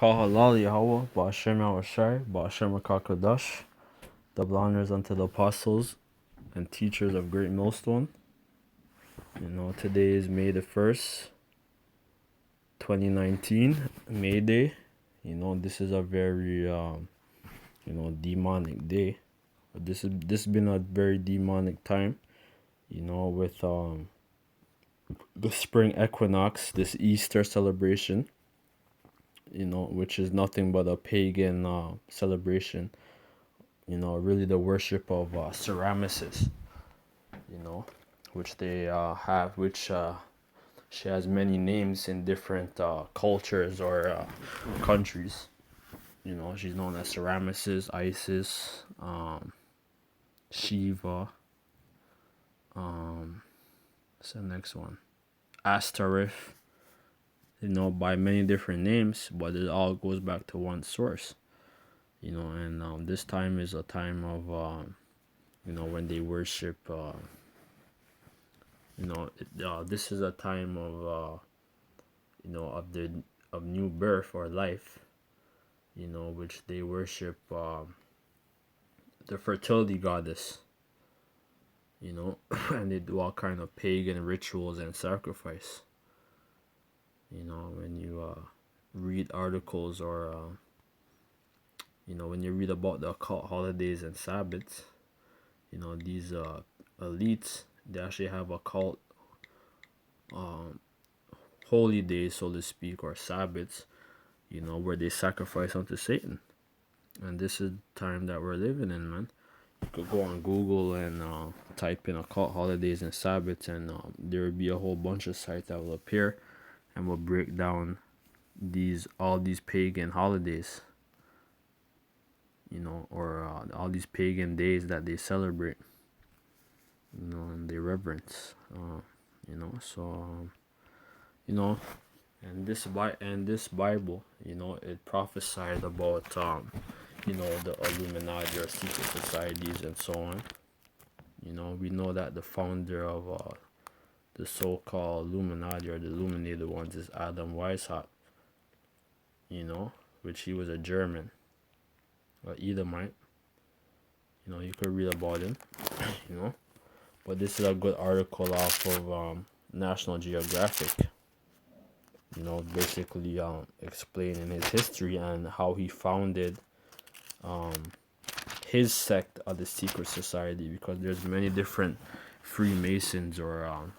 Kahalal Yahawah Ba'ashem Yahawashi Ba'ashem Kakadash. Double honors unto the apostles and teachers of Great Millstone. Today is May the 1st, 2019, May Day. This is a very demonic day. This has been a very demonic time. With the spring equinox, this Easter celebration. Which is nothing but a pagan celebration. Really the worship of Ceramicis. Which they have, which she has many names in different cultures or countries. She's known as Ceramicis, Isis, Shiva. What's the next one? Astareth. By many different names, but it all goes back to one source. And this time is a time of, when they worship, this is a time of, of new birth or life, which they worship the fertility goddess, and they do all kind of pagan rituals and sacrifice. When you read articles or, when you read about the occult holidays and Sabbaths, these elites, they actually have occult holy days, so to speak, or Sabbaths, where they sacrifice unto Satan. And this is the time that we're living in, man. You could go on Google and type in occult holidays and Sabbaths, and there will be a whole bunch of sites that will appear and will break down all these pagan holidays, or all these pagan days that they celebrate, and they reverence, and this Bible, it prophesied about, the Illuminati or secret societies and so on. We know that the founder of the so-called Illuminati or the illuminated ones is Adam Weishaupt, which he was a German, or Edomite. You could read about him, But this is a good article off of National Geographic, basically explaining his history and how he founded his sect of the secret society, because there's many different Freemasons or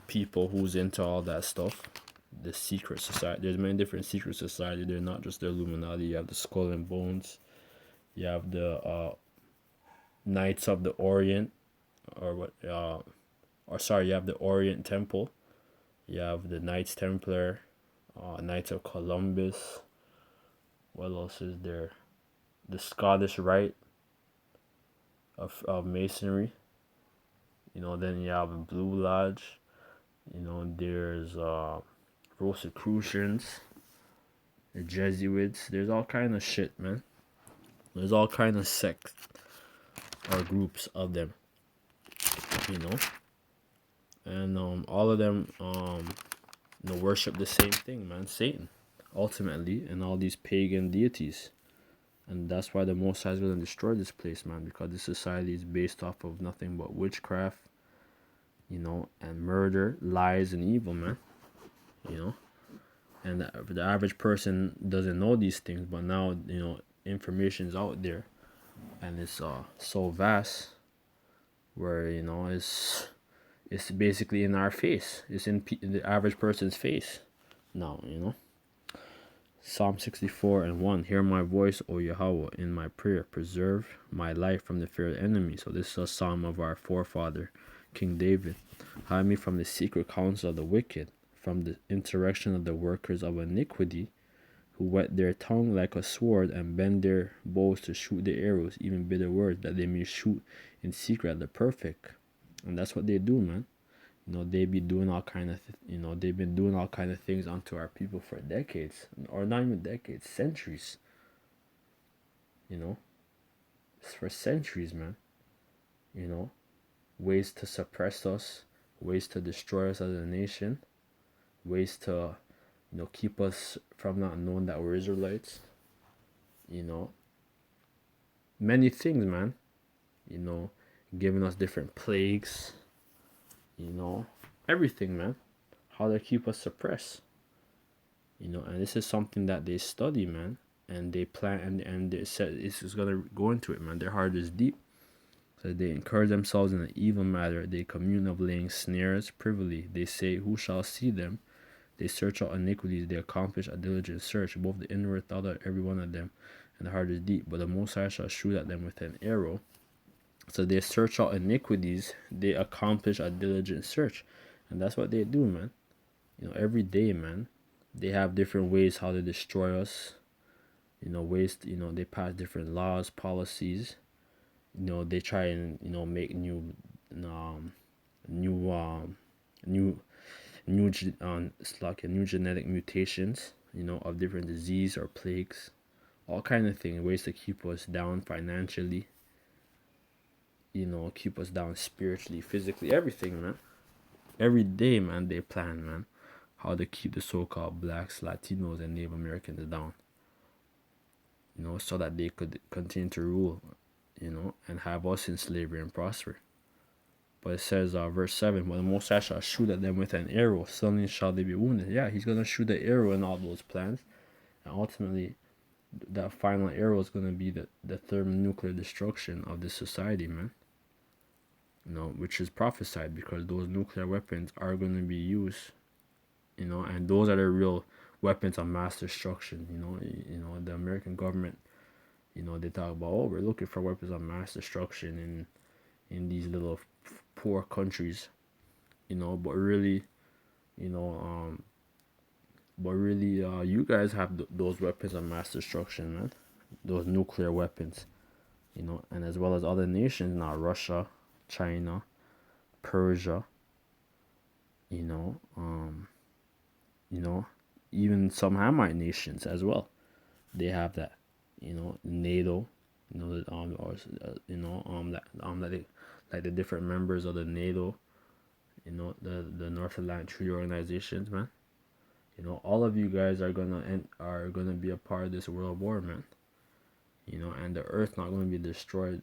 people who's into all that stuff. The secret society, there's many different secret society. They're not just the Illuminati. You have the Skull and Bones, you have the Knights of the Orient, you have the Orient Temple, you have the Knights Templar, Knights of Columbus. What else is there? The Scottish Rite of Masonry. Then you have the Blue Lodge. There's Rosicrucians, the Jesuits. There's all kind of shit, man. There's all kind of sects or groups of them, and all of them worship the same thing, man, Satan, ultimately, and all these pagan deities. And that's why the Most High is going to destroy this place, man, because this society is based off of nothing but witchcraft, and murder, lies, and evil, man. And the average person doesn't know these things, but now, information's out there, and it's so vast, where, it's basically in our face. It's in the average person's face now, Psalm 64:1. Hear my voice, O Yahawah, in my prayer. Preserve my life from the fear of the enemy. So this is a psalm of our forefather, King David. Hide me from the secret counsel of the wicked, from the insurrection of the workers of iniquity, who whet their tongue like a sword and bend their bows to shoot the arrows, even bitter words, that they may shoot in secret at the perfect. And that's what they do, man. They be doing all kind of, they've been doing all kind of things unto our people for decades, or not even decades, centuries. It's for centuries, man. Ways to suppress us, ways to destroy us as a nation, ways to keep us from not knowing that we're Israelites. You know, many things, man. You know, giving us different plagues. You know, everything, man. How they keep us suppressed. And this is something that they study, man, and they plan, and they said this is gonna go into it, man. Their heart is deep. So they encourage themselves in an evil matter. They commune of laying snares privily. They say, who shall see them? They search out iniquities. They accomplish a diligent search. Both the inward thought of every one of them, and the heart is deep. But the Most High shall shoot at them with an arrow. So they search out iniquities. They accomplish a diligent search, and that's what they do, man. Every day, man. They have different ways how to destroy us. Ways. They pass different laws, policies. They try and make um, new new it's like a new genetic mutations, of different disease or plagues, all kind of things, ways to keep us down financially, keep us down spiritually, physically, everything, man. Every day, man, they plan, man, how to keep the so-called blacks, Latinos, and Native Americans down, so that they could continue to rule, and have us in slavery and prosper. But it says, verse 7, but the Most High shall shoot at them with an arrow, suddenly shall they be wounded. Yeah, he's going to shoot the arrow in all those plans. And ultimately, that final arrow is going to be the thermonuclear destruction of this society, man. Which is prophesied, because those nuclear weapons are going to be used, and those are the real weapons of mass destruction. The American government, they talk about, oh, we're looking for weapons of mass destruction in these little poor countries, but really, you guys have those weapons of mass destruction, man, those nuclear weapons, and as well as other nations now, Russia, China, Persia, you know, um, even some Hamite nations as well, they have that, NATO, or that they, like the different members of the NATO, the North Atlantic Treaty Organizations, man. All of you guys are gonna be a part of this world war, man. And the Earth not gonna be destroyed,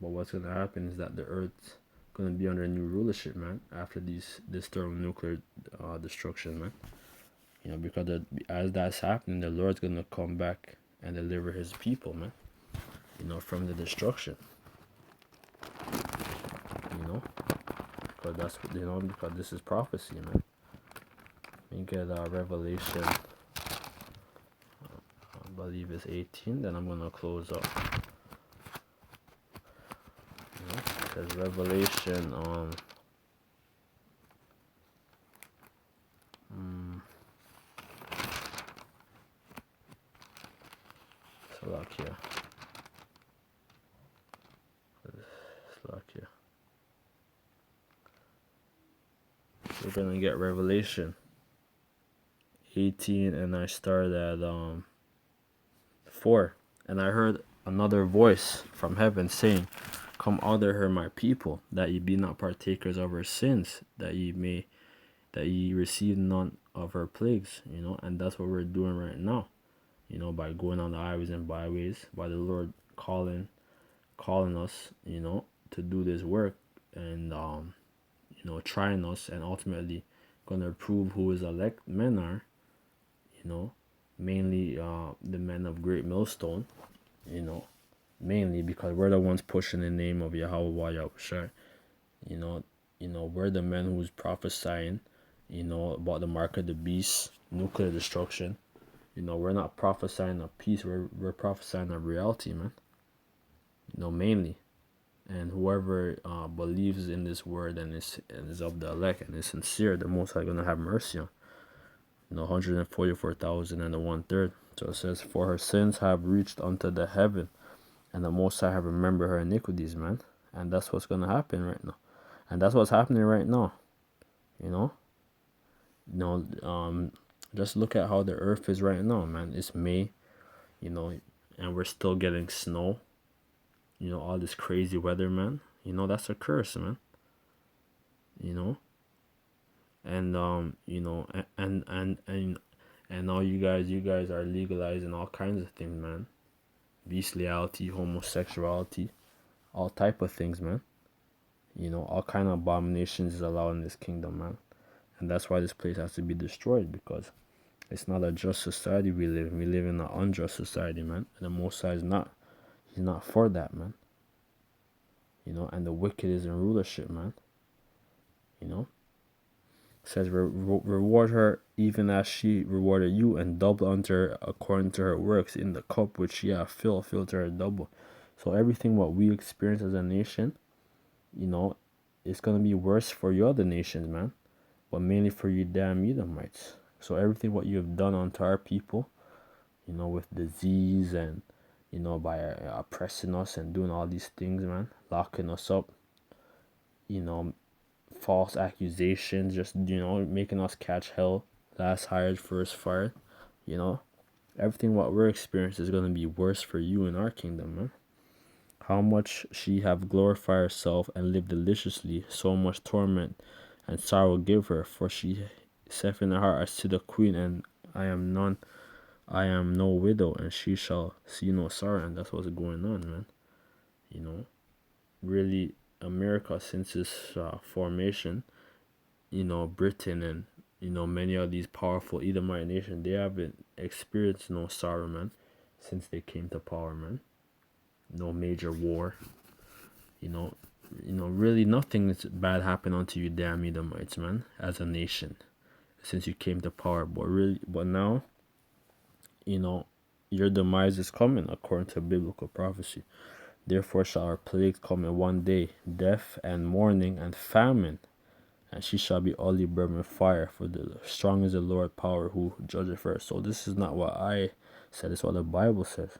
but what's gonna happen is that the Earth's gonna be under new rulership, man. After this thermonuclear destruction, man. Because as that's happening, the Lord's gonna come back and deliver His people, man. From the destruction. Because that's because this is prophecy, man. Let me get Revelation. I believe it's 18. Then I'm gonna close up. Because Revelation Slovakia. We're gonna get Revelation 18, and I start at 4. And I heard another voice from heaven saying, come out of her, my people, that ye be not partakers of her sins, that ye receive none of her plagues. And that's what we're doing right now, by going on the highways and byways, by the Lord calling us, to do this work, and trying us, and ultimately gonna prove who his elect men are, mainly the men of Great Millstone, mainly because we're the ones pushing the name of Yahawah Yahawashi. We're the men who's prophesying, about the mark of the beast, nuclear destruction. We're not prophesying of peace, we're prophesying of reality, man. Mainly. And whoever believes in this word and is of the elect and is sincere, the Most High gonna have mercy on. 144,000 and the 1/3. So it says, for her sins have reached unto the heaven, and the Most High have remembered her iniquities, man. And that's what's gonna happen right now. And that's what's happening right now. Just look at how the earth is right now, man. It's May, and we're still getting snow. All this crazy weather, man. That's a curse, man. And and And now you guys are legalizing all kinds of things, man. Bestiality, homosexuality, all type of things, man. All kind of abominations is allowed in this kingdom, man. And that's why this place has to be destroyed, because it's not a just society we live in. We live in an unjust society, man. And the Most High is not. He's not for that, man. And the wicked is in rulership, man. It says, reward her even as she rewarded you, and double unto her according to her works. In the cup which she hath filled, fill to her double. So everything what we experience as a nation, it's going to be worse for your other nations, man. But mainly for you damn Edomites. So everything what you have done unto our people, with disease and, by oppressing us and doing all these things, man, locking us up, false accusations, just, making us catch hell, last hired, first fired, everything what we're experiencing is going to be worse for you in our kingdom, man. How much she have glorified herself and lived deliciously, so much torment and sorrow give her, for she saith in her heart, I see the queen, and I am no widow, and she shall see no sorrow. And that's what's going on, man. Really, America, since its formation, Britain and, many of these powerful Edomite nations, they haven't experienced no sorrow, man, since they came to power, man. No major war. Really nothing bad happened unto you damn Edomites, man, as a nation, since you came to power. But now, your demise is coming according to biblical prophecy. Therefore shall our plagues come in one day, death and mourning and famine, and she shall be utterly burned with fire, for the strong is the Lord power who judgeth her. So this is not what I said, it's what the Bible says.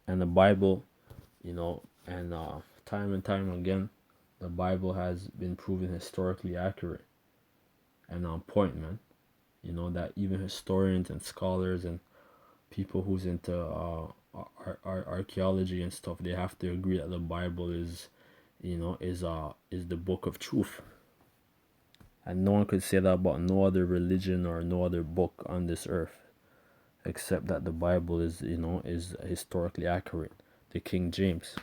And the Bible, and time and time again, the Bible has been proven historically accurate and on point, man. That even historians and scholars and people who's into archaeology and stuff, they have to agree that the Bible is the book of truth. And no one could say that about no other religion or no other book on this earth, except that the Bible is historically accurate. The King James.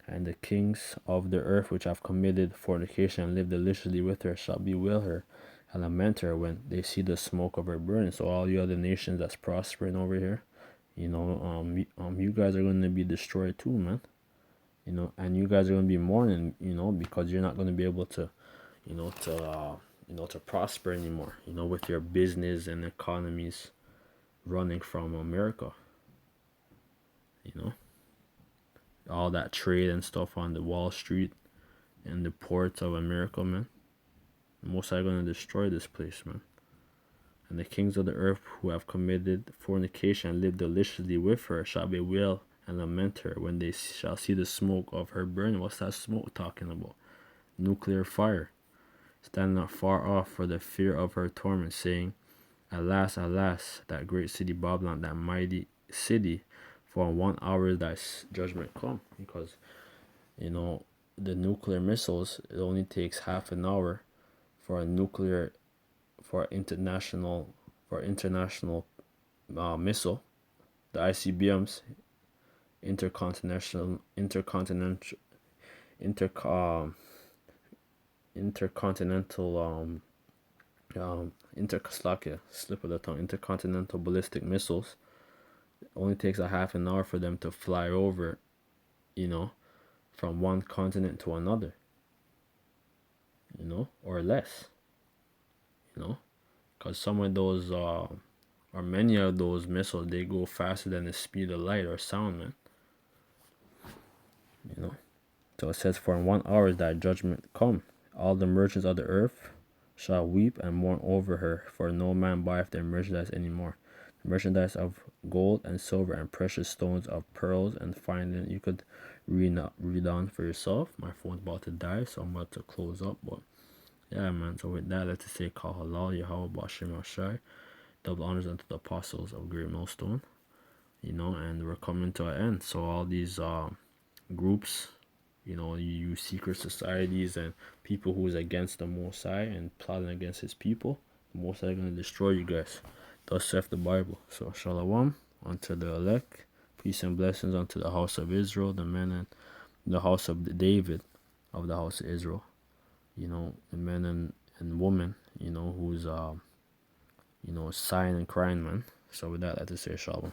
And the kings of the earth which have committed fornication and lived deliciously with her shall bewail her and lament her when they see the smoke of her burning. So all the other nations that's prospering over here, you guys are going to be destroyed too, man. And you guys are going to be mourning, because you're not going to be able to, to prosper anymore, with your business and economies running from America, all that trade and stuff on the Wall Street and the ports of America, man. Most are going to destroy this place, man. And the kings of the earth who have committed fornication and lived deliciously with her shall bewail and lament her when they shall see the smoke of her burning. What's that smoke talking about? Nuclear fire. Standing not far off for the fear of her torment, saying, Alas, alas, that great city Babylon, that mighty city, for in 1 hour thy judgment come. Because, the nuclear missiles, it only takes half an hour for international missile, the ICBMs, intercontinental intercontinental ballistic missiles. It only takes a half an hour for them to fly over, from one continent to another, or less, because some of those, or many of those missiles, they go faster than the speed of light or sound, man. So it says, for in 1 hour is thy judgment come. All the merchants of the earth shall weep and mourn over her, for no man buyeth their merchandise any more. The merchandise of gold and silver and precious stones, of pearls and fine linen. You could read on for yourself. My phone's about to die, so I'm about to close up. But yeah, man. So with that, let's just say, call halal, Yahawah Yahawashi. Double honors unto the apostles of Great Millstone. And we're coming to an end. So all these groups, you secret societies and people who's against the Most High and plotting against his people, Most are gonna destroy you guys. Thus saith the Bible. So shalom unto the elect, peace and blessings unto the house of Israel, the men and the house of David, of the house of Israel. The men and women, who's sighing and crying, man. So with that, I have to say shalom.